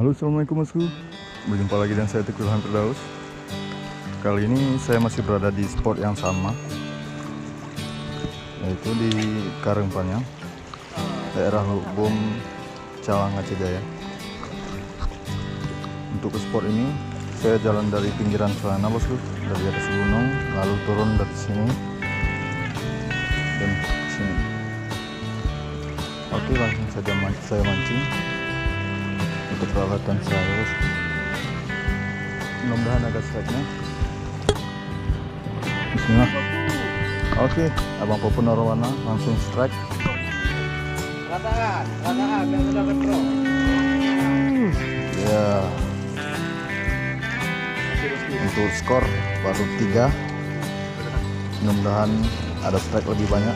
Halo, assalamualaikum bosku. Berjumpa lagi dengan saya Teguh Ilham Firdaus. Kali ini saya masih berada di spot yang sama, yaitu di Karangpanjang, daerah Lubum, Calang, Aceh Jaya. Untuk ke spot ini saya jalan dari pinggiran sana bosku, dari atas gunung, lalu turun dari sini dan sini. Oke, langsung saja saya mancing untuk peralatan saya bosku. Mudah-mudahan ada strike-nya. Bismillah. Oke, Abang Popon Narwana langsung strike. Ratakan yang sudah pro. Ya. Untuk skor baru 3. Mudah-mudahan ada strike lebih banyak.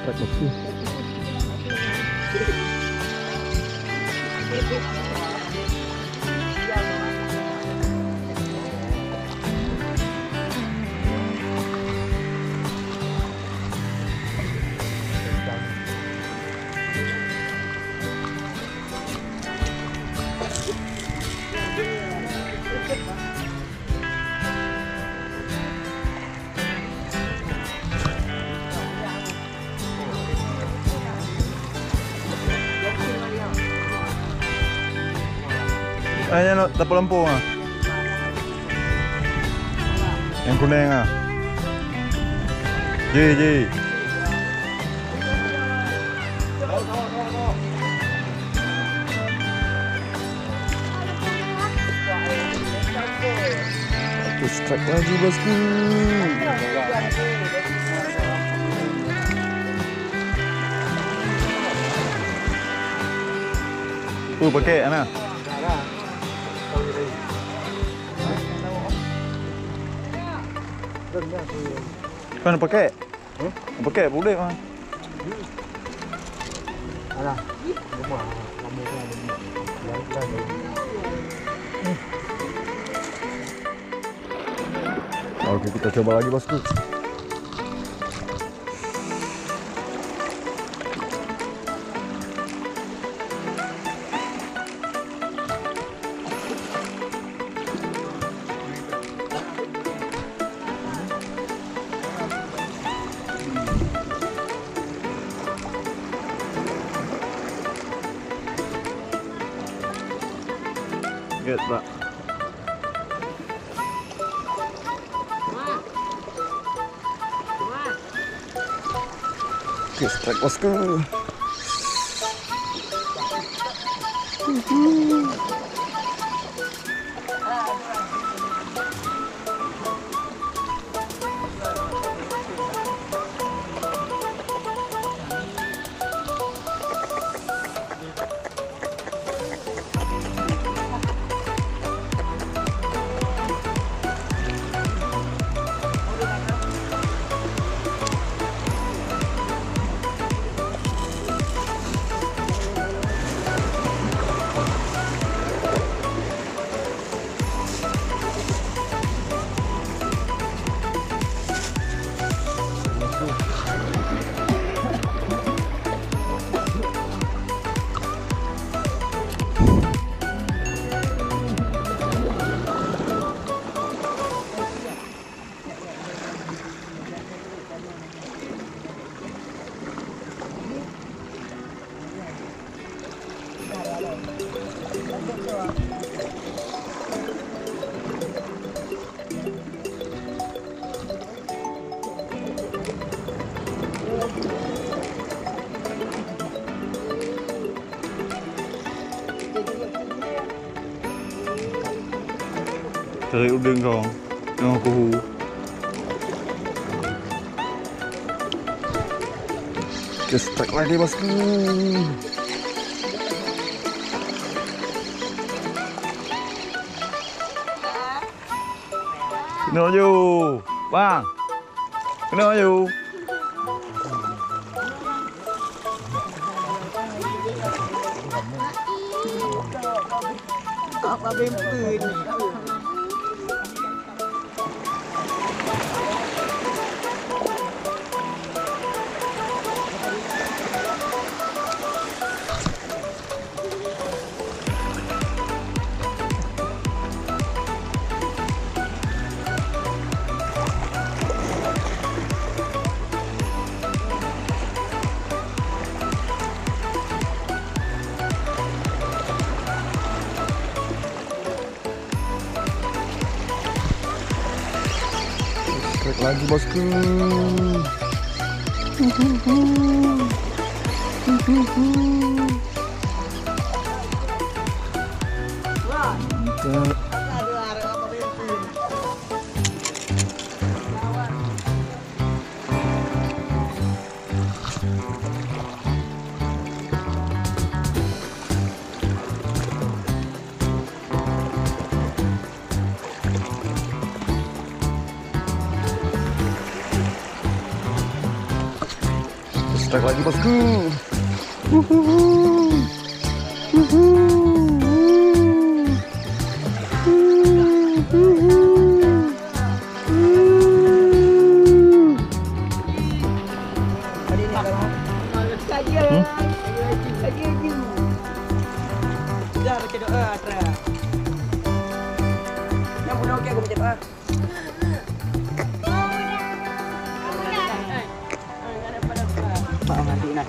Bosku. Ayan, dapat lampu ah. Yang kuning ah. Ji. Satu strike lagi bosku. Pakai ana. Kan pakai? Pakai boleh mah. Alah. Oke, kita coba lagi bosku. Get Pak. Oke, strike bosku. Cari udang kau, yang kuhu. Strike lagi bosku. Kena maju, bang. Kena maju. Apa bempun? Strike lagi bosku. Mantap. Strike lagi bosku. Dah baca doa Atra. Yang punya okey aku baca doa. Mak mati nak.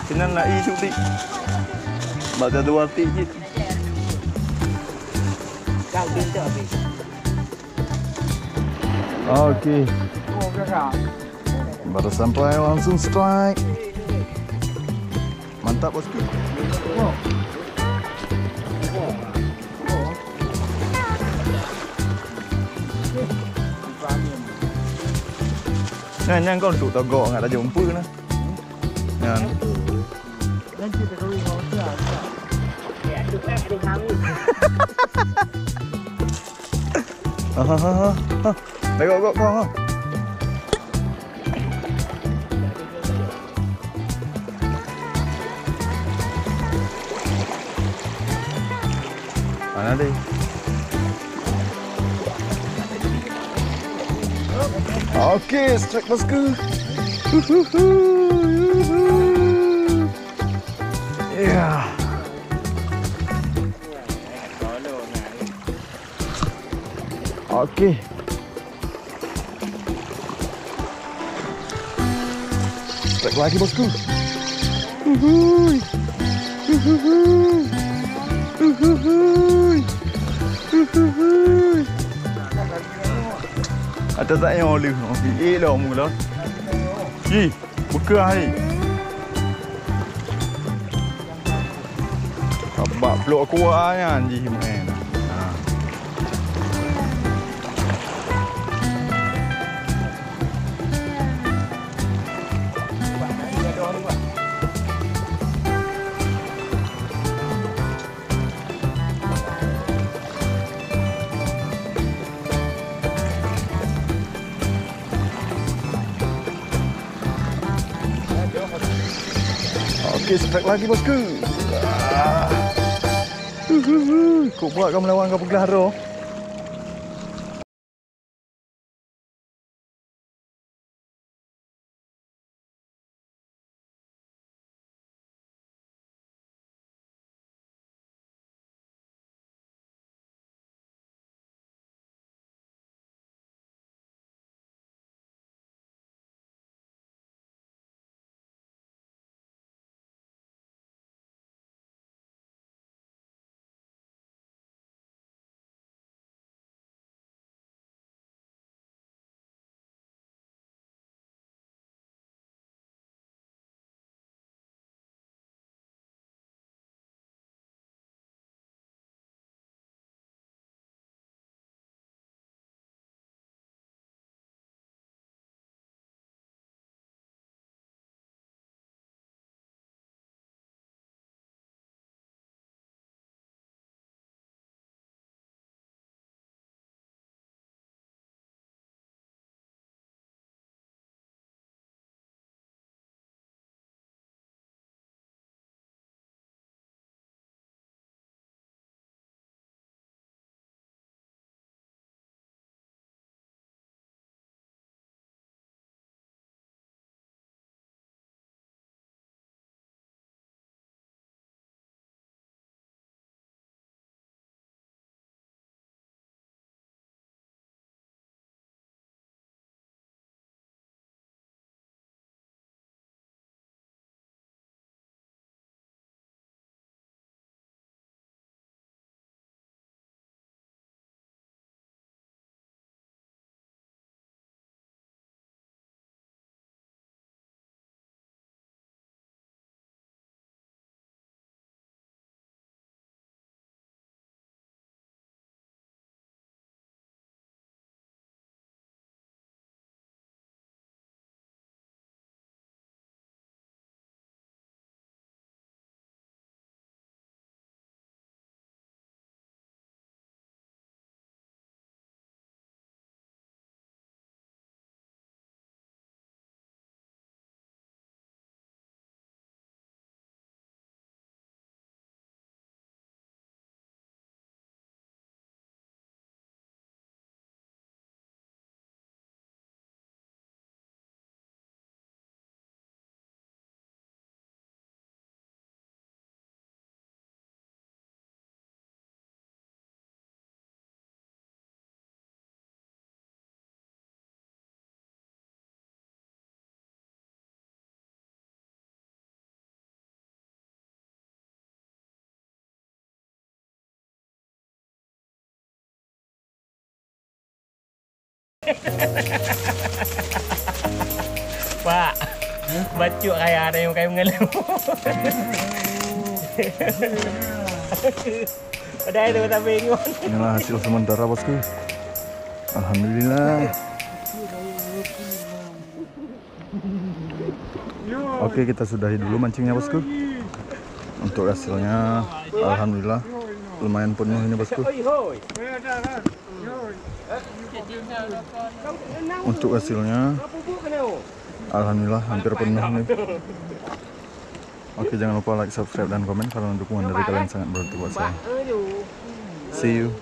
Kena nak isu ti. Baca dua ti je. Kau bintu habis. Okey. Oh, berapa? Baru sampai langsung strike. Mantap bosku. Oh. Nyan kau untuk togok ngat ada jumpa nah. Nyan. Nanti kita kau mau siap. Ya, tu kan ada hangus. Ha. Tengok kau ha. Mana dia? Okey, strike bosku. Ya. Okey. Strike lagi bosku. Ada tak yang olive? Okey, lah mula. Ji, buka hai. Abak peluk kuahnya ji main. Okey, strike lagi bosku. Kau buat kau melawan kau pelihara. Pak, bacuk kayak ada yang kayak mengeluh. Udah itu kita bingung. Inilah hasil sementara bosku. Alhamdulillah. Oke, kita sudahi dulu mancingnya bosku. Untuk hasilnya alhamdulillah lumayan penuh ini bosku. Untuk hasilnya alhamdulillah hampir penuh nih. Oke, jangan lupa like, subscribe, dan komen karena dukungan dari kalian sangat berarti buat saya. See you.